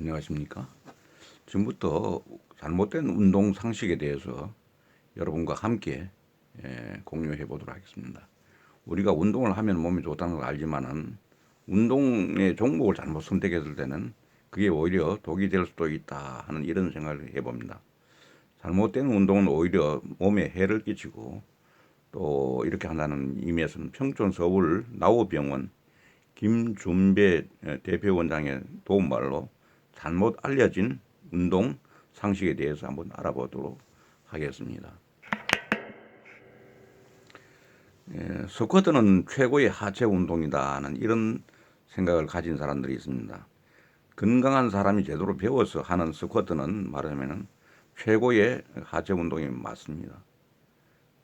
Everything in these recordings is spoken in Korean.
안녕하십니까? 지금부터 잘못된 운동 상식에 대해서 여러분과 함께 공유해 보도록 하겠습니다. 우리가 운동을 하면 몸이 좋다는 걸 알지만은 운동의 종목을 잘못 선택했을 때는 그게 오히려 독이 될 수도 있다 하는 이런 생각을 해봅니다. 잘못된 운동은 오히려 몸에 해를 끼치고 또 이렇게 한다는 의미에서는 평촌 서울 나우병원 김준배 대표원장의 도움말로 잘못 알려진 운동 상식에 대해서 한번 알아보도록 하겠습니다. 스쿼트는 최고의 하체 운동이다는 이런 생각을 가진 사람들이 있습니다. 건강한 사람이 제대로 배워서 하는 스쿼트는 말하자면 최고의 하체 운동이 맞습니다.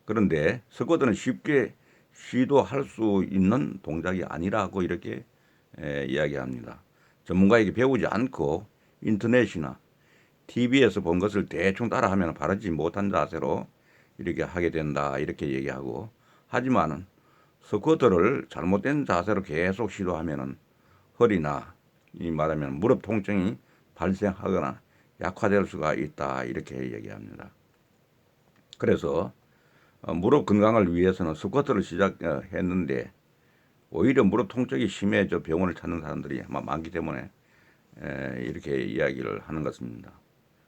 그런데 스쿼트는 쉽게 시도할 수 있는 동작이 아니라고 이렇게 이야기합니다. 전문가에게 배우지 않고 인터넷이나 TV에서 본 것을 대충 따라하면 바르지 못한 자세로 이렇게 하게 된다 이렇게 얘기하고, 하지만은 스쿼트를 잘못된 자세로 계속 시도하면은 허리나 이 말하면 무릎 통증이 발생하거나 약화될 수가 있다 이렇게 얘기합니다. 그래서 무릎 건강을 위해서는 스쿼트를 시작했는데 오히려 무릎 통증이 심해져 병원을 찾는 사람들이 많기 때문에 이렇게 이야기를 하는 것입니다.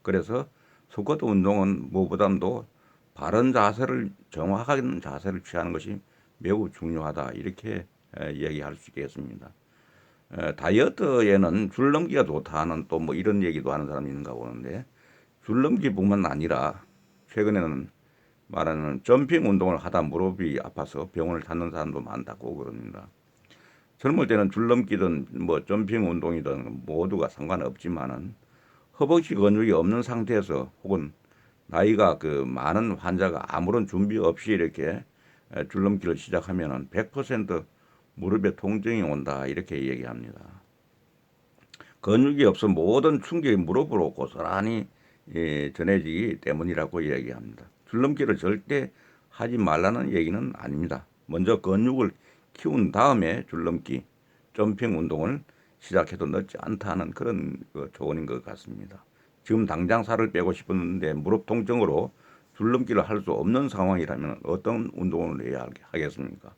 그래서 스쿼트 운동은 무엇보다도 바른 자세를, 정확한 자세를 취하는 것이 매우 중요하다 이렇게 이야기할 수 있겠습니다. 다이어트에는 줄넘기가 좋다는 또 뭐 이런 얘기도 하는 사람이 있는가 보는데, 줄넘기뿐만 아니라 최근에는 말하는 점핑 운동을 하다 무릎이 아파서 병원을 찾는 사람도 많다고 그럽니다. 젊을 때는 줄넘기든 뭐 점핑 운동이든 모두가 상관없지만은 허벅지 근육이 없는 상태에서 혹은 나이가 많은 환자가 아무런 준비 없이 이렇게 줄넘기를 시작하면은 100% 무릎에 통증이 온다 이렇게 얘기합니다. 근육이 없어 모든 충격이 무릎으로 고스란히 전해지기 때문이라고 이야기합니다. 줄넘기를 절대 하지 말라는 얘기는 아닙니다. 먼저 근육을 키운 다음에 줄넘기, 점핑 운동을 시작해도 늦지 않다는 그런 조언인 것 같습니다. 지금 당장 살을 빼고 싶었는데 무릎 통증으로 줄넘기를 할 수 없는 상황이라면 어떤 운동을 해야 하겠습니까?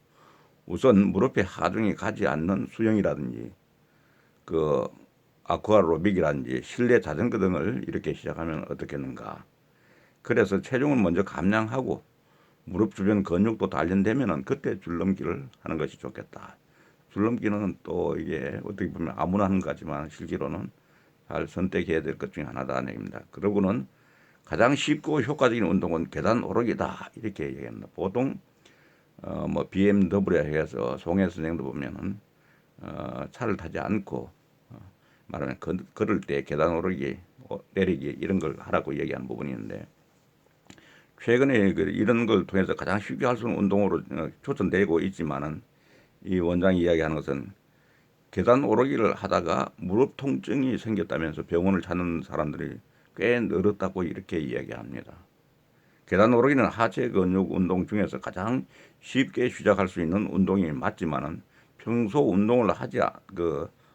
우선 무릎에 하중이 가지 않는 수영이라든지 그 아쿠아로빅이라든지 실내 자전거 등을 이렇게 시작하면 어떻겠는가. 그래서 체중을 먼저 감량하고 무릎 주변 근육도 단련되면은 그때 줄넘기를 하는 것이 좋겠다. 줄넘기는 또 이게 어떻게 보면 아무나 하는 거지만 실제로는 잘 선택해야 될 것 중에 하나다는 얘기입니다. 그러고는 가장 쉽고 효과적인 운동은 계단 오르기다 이렇게 얘기합니다. 보통 뭐 BMW에 해서 송혜 선생도 보면은 차를 타지 않고 말하면 걸을 때 계단 오르기, 내리기 이런 걸 하라고 얘기하는 부분이 있는데, 최근에 이런 걸 통해서 가장 쉽게 할 수 있는 운동으로 추천되고 있지만은 이 원장이 이야기하는 것은 계단 오르기를 하다가 무릎 통증이 생겼다면서 병원을 찾는 사람들이 꽤 늘었다고 이렇게 이야기합니다. 계단 오르기는 하체 근육 운동 중에서 가장 쉽게 시작할 수 있는 운동이 맞지만은 평소 운동을 하지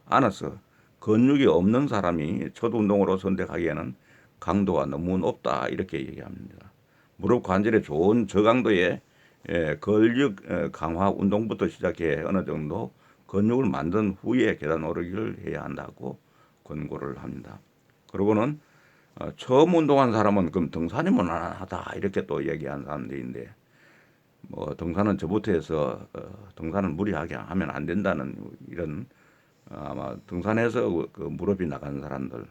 않아서 근육이 없는 사람이 첫 운동으로 선택하기에는 강도가 너무 높다 이렇게 얘기합니다. 무릎 관절에 좋은 저강도의 근력 강화 운동부터 시작해 어느 정도 근육을 만든 후에 계단 오르기를 해야 한다고 권고를 합니다. 그리고는 처음 운동한 사람은 그럼 등산이 무난하다 이렇게 또 얘기하는 사람들인데, 뭐 등산은 저부터 해서 등산을 무리하게 하면 안 된다는 이런 아마 등산에서 무릎이 나간 사람들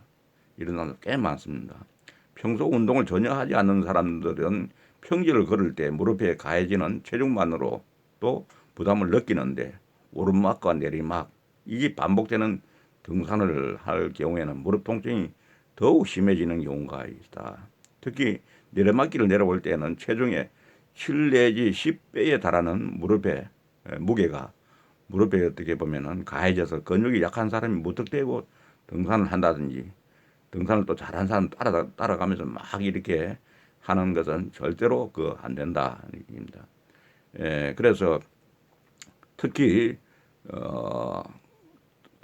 이런 사람들 꽤 많습니다. 평소 운동을 전혀 하지 않는 사람들은 평지를 걸을 때 무릎에 가해지는 체중만으로 또 부담을 느끼는데, 오르막과 내리막 이게 반복되는 등산을 할 경우에는 무릎 통증이 더욱 심해지는 경우가 있다. 특히 내리막길을 내려올 때는 체중의 7 내지 10배에 달하는 무릎의 무게가 무릎에 어떻게 보면은 가해져서 근육이 약한 사람이 무턱대고 등산을 한다든지 등산을 또 잘하는 사람 따라가면서 막 이렇게 하는 것은 절대로 안 된다 얘기입니다. 그래서 특히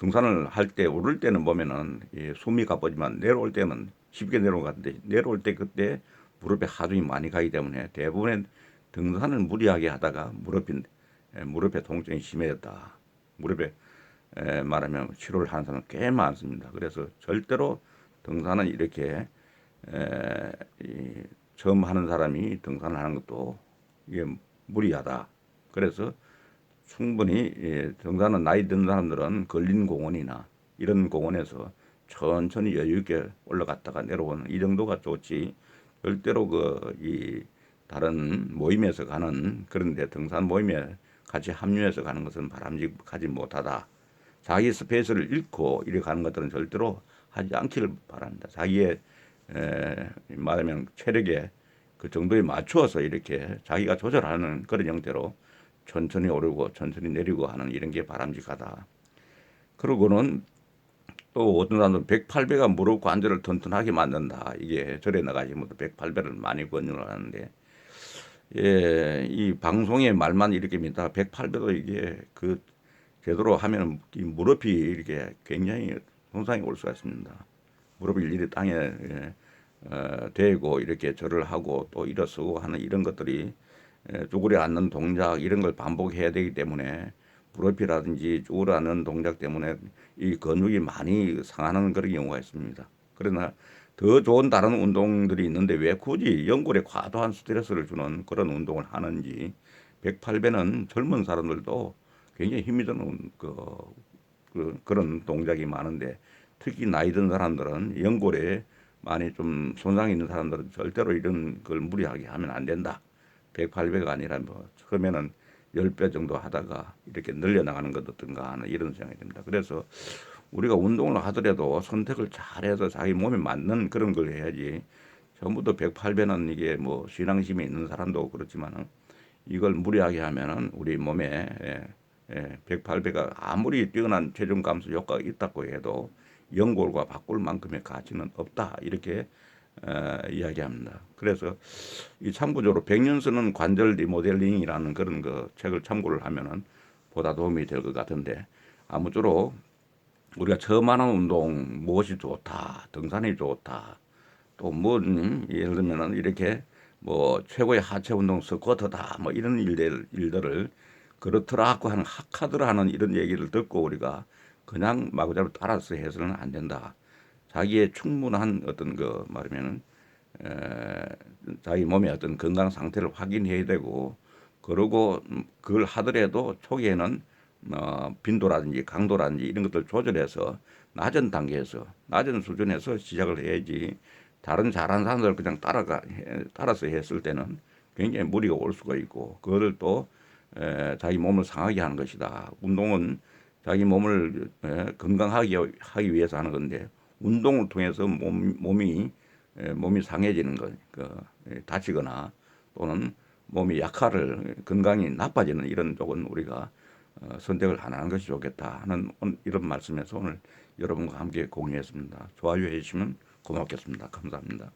등산을 할 때 오를 때는 보면은 숨이 가쁘지만 내려올 때는 쉽게 내려가는데 내려올 때 그때 무릎에 하중이 많이 가기 때문에 대부분의 등산을 무리하게 하다가 무릎에 통증이 심해졌다. 무릎에 말하면 치료를 하는 사람은 꽤 많습니다. 그래서 절대로 등산은 이렇게 처음 하는 사람이 등산을 하는 것도 이게 무리하다. 그래서 충분히 등산은 나이 든 사람들은 걸린 공원이나 이런 공원에서 천천히 여유 있게 올라갔다가 내려오는 이 정도가 좋지. 절대로 이 다른 모임에서 가는 그런데 등산 모임에 같이 합류해서 가는 것은 바람직하지 못하다. 자기 스페이스를 잃고 이렇게 가는 것들은 절대로 하지 않기를 바랍니다. 자기의 말하면 체력에 그 정도에 맞추어서 이렇게 자기가 조절하는 그런 형태로 천천히 오르고 천천히 내리고 하는 이런 게 바람직하다. 그러고는 또 어떤 사람들은 108배가 무릎 관절을 튼튼하게 만든다. 이게 절에 나가시면 108배를 많이 권유를 하는데, 이 방송의 말만 이렇게입니다. 108배도 이게 제대로 하면 이 무릎이 이렇게 굉장히 손상이 올 수가 있습니다. 무릎을 일일이 땅에 대고 이렇게 절을 하고 또 일어서고 하는 이런 것들이 쭈그려 앉는 동작 이런 걸 반복해야 되기 때문에 무릎이라든지 쭈그려 앉는 동작 때문에 이 근육이 많이 상하는 그런 경우가 있습니다. 그러나 더 좋은 다른 운동들이 있는데 왜 굳이 연골에 과도한 스트레스를 주는 그런 운동을 하는지. 108배는 젊은 사람들도 굉장히 힘이 드는 그런 동작이 많은데 특히 나이 든 사람들은 연골에 많이 좀 손상이 있는 사람들은 절대로 이런 걸 무리하게 하면 안 된다. 108배가 아니라 뭐 처음에는 10배 정도 하다가 이렇게 늘려나가는 것 어떤가 하는 이런 생각이 듭니다. 그래서 우리가 운동을 하더라도 선택을 잘해서 자기 몸에 맞는 그런 걸 해야지. 전부 다 108배는 이게 뭐 신앙심이 있는 사람도 그렇지만은 이걸 무리하게 하면은 우리 몸에 108배가 아무리 뛰어난 체중 감소 효과가 있다고 해도 연골과 바꿀 만큼의 가치는 없다. 이렇게 이야기합니다. 그래서 이 참고적으로 백년 쓰는 관절 리모델링이라는 그런 책을 참고를 하면은 보다 도움이 될 것 같은데, 아무쪼록 우리가 처음 하는 운동 무엇이 좋다, 등산이 좋다, 또 뭐 예를 들면은 이렇게 뭐 최고의 하체 운동 스쿼트다, 뭐 이런 일들을 그렇더라 하고 하는 하카드라 하는 이런 얘기를 듣고 우리가 그냥 마구잡이 따라서 해서는 안 된다. 자기의 충분한 어떤 말하면은 자기 몸의 어떤 건강 상태를 확인해야 되고, 그러고 그걸 하더라도 초기에는 빈도라든지 강도라든지 이런 것들 조절해서 낮은 단계에서 낮은 수준에서 시작을 해야지. 다른 잘하는 사람들 그냥 따라서 했을 때는 굉장히 무리가 올 수가 있고, 그거를 또 자기 몸을 상하게 하는 것이다. 운동은 자기 몸을 건강하게 하기 위해서 하는 건데, 운동을 통해서 몸이 상해지는 것, 다치거나 또는 몸이 약화를 건강이 나빠지는 이런 쪽은 우리가 선택을 안 하는 것이 좋겠다 하는 이런 말씀에서 오늘 여러분과 함께 공유했습니다. 좋아요 해주시면 고맙겠습니다. 감사합니다.